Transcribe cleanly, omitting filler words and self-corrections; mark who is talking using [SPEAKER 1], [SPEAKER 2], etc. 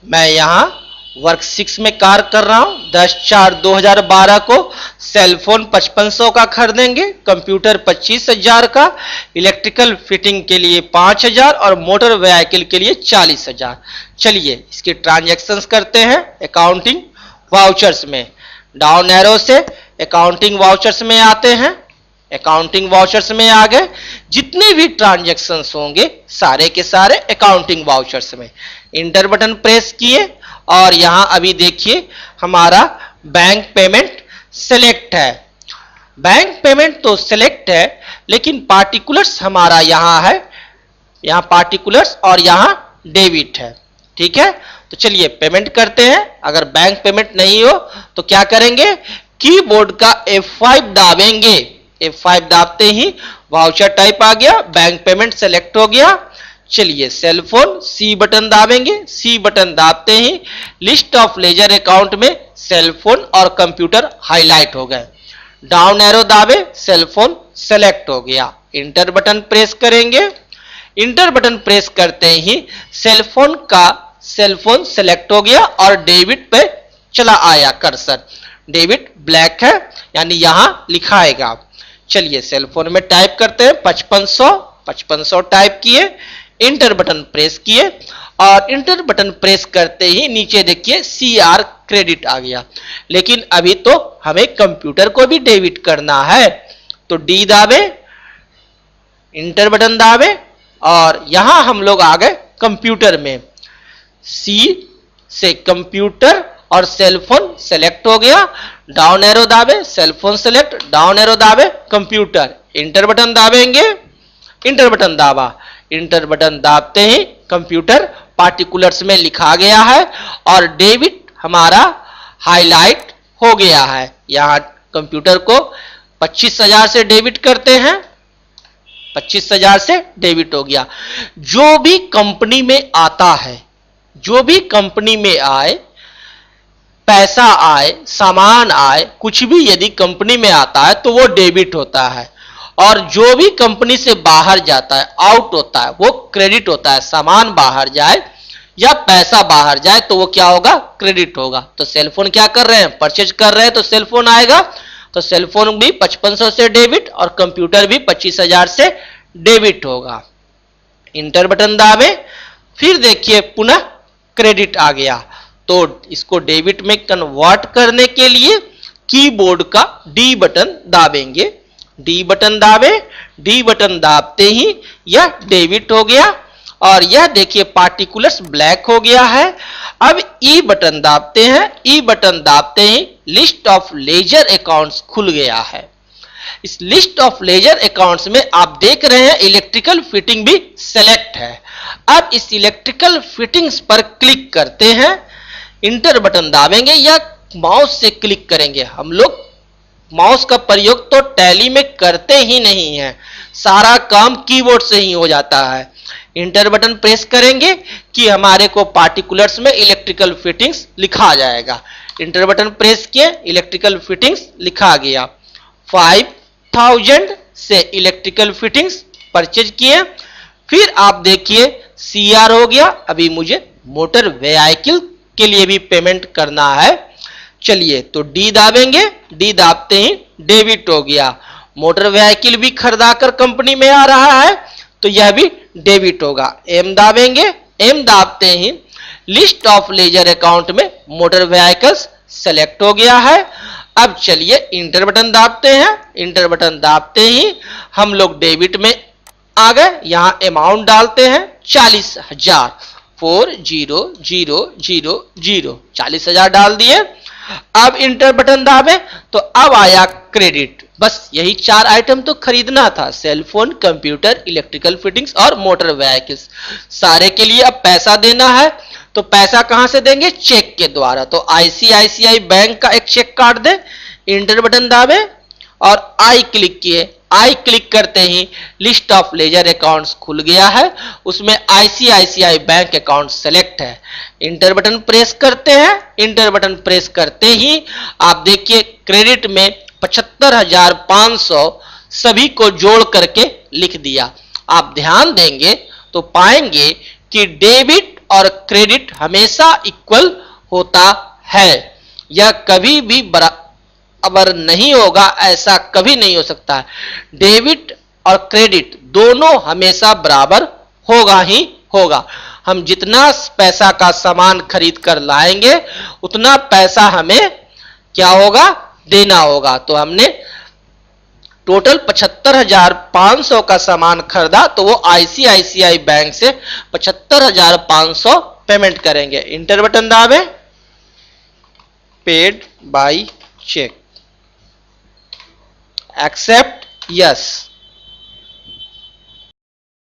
[SPEAKER 1] मैं यहाँ वर्क 6 में कार्य कर रहा हूँ। 10/4/2012 को सेलफोन 5500 का खरीदेंगे, कंप्यूटर 25,000 का, इलेक्ट्रिकल फिटिंग के लिए 5,000 और मोटर व्हीकल के लिए 40,000। चलिए इसके ट्रांजैक्शंस करते हैं अकाउंटिंग वाउचर्स में। डाउन एरो से अकाउंटिंग वाउचर्स में आते हैं। अकाउंटिंग वाउचर्स में आ गए। जितने भी ट्रांजैक्शंस होंगे सारे के सारे अकाउंटिंग वाउचर्स में। इंटर बटन प्रेस किए और यहां अभी देखिए हमारा बैंक पेमेंट सेलेक्ट है। बैंक पेमेंट तो सेलेक्ट है लेकिन पार्टिकुलर्स हमारा यहां है, यहां पार्टिकुलर्स और यहां डेबिट है। ठीक है, तो चलिए पेमेंट करते हैं। अगर बैंक पेमेंट नहीं हो तो क्या करेंगे, कीबोर्ड का F5 दाबेंगे। F5 दाबते ही वाउचर टाइप आ गया, बैंक पेमेंट सेलेक्ट हो गया। चलिए सेलफोन C बटन दाबेंगे। C बटन दाबते ही लिस्ट ऑफ लेजर अकाउंट में सेलफोन और कंप्यूटर हाईलाइट हो गए। डाउन एरो दाबे, सेलफोन सेलेक्ट हो गया। इंटर बटन प्रेस करेंगे। इंटर बटन प्रेस करते ही सेलफोन सेलेक्ट हो गया और डेबिट पे चला आया कर्सर। डेबिट ब्लैक है यानी यहां लिखाएगा। चलिए सेलफोन में टाइप करते हैं 5500 टाइप किए, इंटर बटन प्रेस किए और इंटर बटन प्रेस करते ही नीचे देखिए CR क्रेडिट आ गया। लेकिन अभी तो हमें कंप्यूटर को भी डेबिट करना है तो D दाबे, इंटर बटन दाबे और यहां हम लोग आ गए कंप्यूटर में। C से कंप्यूटर और सेलफोन सेलेक्ट हो गया। डाउन एरो दाबे, सेलफोन सेलेक्ट, डाउन एरो दाबे, कंप्यूटर। इंटर बटन दाबेंगे, इंटर बटन दाबा। इंटर बटन दाबते ही कंप्यूटर पार्टिकुलर्स में लिखा गया है और डेबिट हमारा हाईलाइट हो गया है। यहां कंप्यूटर को 25,000 से डेबिट करते हैं। 25,000 से डेबिट हो गया। जो भी कंपनी में आता है, जो भी कंपनी में आए, पैसा आए, सामान आए, कुछ भी यदि कंपनी में आता है तो वो डेबिट होता है और जो भी कंपनी से बाहर जाता है, आउट होता है, वो क्रेडिट होता है। सामान बाहर जाए या पैसा बाहर जाए तो वो क्या होगा, क्रेडिट होगा। तो सेलफोन क्या कर रहे हैं, परचेज कर रहे हैं तो सेलफोन आएगा। तो सेलफोन भी 5500 से डेबिट और कंप्यूटर भी 25,000 से डेबिट होगा। इंटर बटन दाबे, फिर देखिए पुनः क्रेडिट आ गया। तो इसको डेबिट में कन्वर्ट करने के लिए कीबोर्ड का D बटन दाबेंगे। D बटन दाबे, D बटन दाबते ही यह डेबिट हो गया और यह देखिए पार्टिकुलर्स ब्लैक हो गया है। अब E बटन दाबते हैं। E बटन दाबते ही लिस्ट ऑफ लेजर अकाउंट्स खुल गया है। इस लिस्ट ऑफ लेजर अकाउंट्स में आप देख रहे हैं इलेक्ट्रिकल फिटिंग भी सेलेक्ट है। अब इस इलेक्ट्रिकल फिटिंग्स पर क्लिक करते हैं। इंटर बटन दाबेंगे या माउस से क्लिक करेंगे। हम लोग माउस का प्रयोग तो टैली में करते ही नहीं है, सारा काम कीबोर्ड से ही हो जाता है। इंटर बटन प्रेस करेंगे कि हमारे को पार्टिकुलर्स में इलेक्ट्रिकल फिटिंग्स लिखा जाएगा। इंटर बटन प्रेस किए, इलेक्ट्रिकल फिटिंग्स लिखा गया। 5,000 से इलेक्ट्रिकल फिटिंग्स परचेज किए। फिर आप देखिए CR हो गया। अभी मुझे मोटर व्हीकल के लिए भी पेमेंट करना है। चलिए तो D दाबेंगे। D दाबते ही डेबिट हो गया। मोटर व्हीकल भी खरीदाकर कंपनी में आ रहा है तो यह भी डेबिट होगा। M दाबेंगे। M दाबते ही लिस्ट ऑफ लेजर अकाउंट में मोटर व्हीकल्स सेलेक्ट हो गया है। अब चलिए इंटर बटन दाबते हैं। इंटर बटन दाबते ही हम लोग डेबिट में आ गए। यहां अमाउंट डालते हैं 40,000, 40,000, 40,000 डाल दिए। अब इंटर बटन दाबे तो अब आया क्रेडिट। बस यही 4 आइटम तो खरीदना था, सेलफोन, कंप्यूटर, इलेक्ट्रिकल फिटिंग्स और मोटर व्हीकल्स। सारे के लिए अब पैसा देना है तो पैसा कहां से देंगे, चेक के द्वारा। तो ICICI बैंक का एक चेक काट दे। इंटर बटन दाबे और आई क्लिक किए। आई क्लिक करते ही लिस्ट ऑफ लेजर अकाउंट्स खुल गया है, उसमें ICICI बैंक अकाउंट सेलेक्ट है। इंटर बटन प्रेस करते हैं। इंटर बटन प्रेस करते ही आप देखिए क्रेडिट में 75,500 सभी को जोड़ करके लिख दिया। आप ध्यान देंगे तो पाएंगे कि डेबिट और क्रेडिट हमेशा इक्वल होता है। यह कभी भी बराबर नहीं होगा, ऐसा कभी नहीं हो सकता। डेबिट और क्रेडिट दोनों हमेशा बराबर होगा ही होगा। हम जितना पैसा का सामान खरीद कर लाएंगे उतना पैसा हमें क्या होगा, देना होगा। तो हमने टोटल 75,500 का सामान खरीदा तो वो आईसीआईसीआई बैंक से 75,500 पेमेंट करेंगे। इंटर बटन दाबे, paid by cheque, accept, yes.